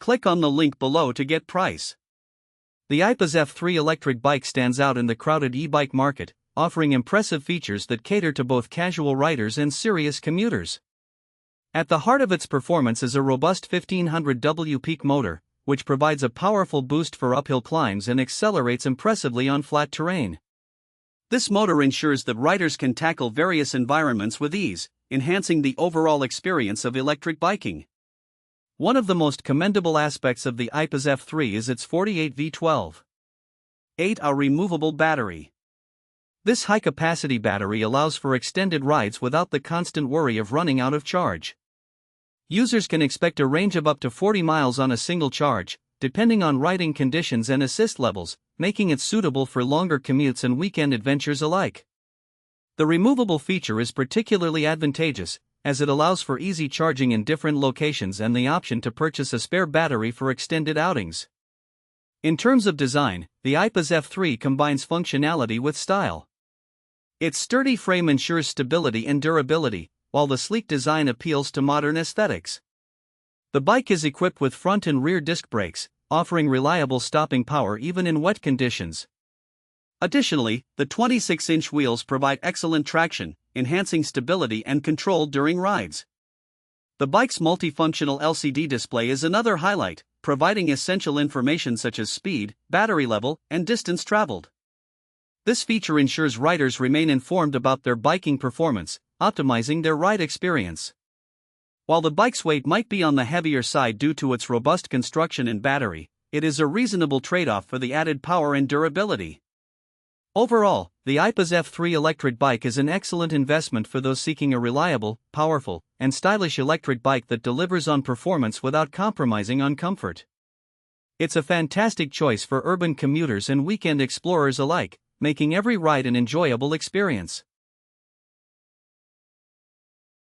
Click on the link below to get price. The Aipas F3 electric bike stands out in the crowded e-bike market, offering impressive features that cater to both casual riders and serious commuters. At the heart of its performance is a robust 1500W peak motor, which provides a powerful boost for uphill climbs and accelerates impressively on flat terrain. This motor ensures that riders can tackle various environments with ease, enhancing the overall experience of electric biking. One of the most commendable aspects of the Aipas F3 is its 48V 12.8Wh removable battery. This high-capacity battery allows for extended rides without the constant worry of running out of charge. Users can expect a range of up to 40 miles on a single charge, depending on riding conditions and assist levels, making it suitable for longer commutes and weekend adventures alike. The removable feature is particularly advantageous, as it allows for easy charging in different locations and the option to purchase a spare battery for extended outings. In terms of design, the Aipas F3 combines functionality with style. Its sturdy frame ensures stability and durability, while the sleek design appeals to modern aesthetics. The bike is equipped with front and rear disc brakes, offering reliable stopping power even in wet conditions. Additionally, the 26-inch wheels provide excellent traction, enhancing stability and control during rides. The bike's multifunctional LCD display is another highlight, providing essential information such as speed, battery level, and distance traveled. This feature ensures riders remain informed about their biking performance, optimizing their ride experience. While the bike's weight might be on the heavier side due to its robust construction and battery, it is a reasonable trade-off for the added power and durability. Overall, the Aipas F3 electric bike is an excellent investment for those seeking a reliable, powerful, and stylish electric bike that delivers on performance without compromising on comfort. It's a fantastic choice for urban commuters and weekend explorers alike, making every ride an enjoyable experience.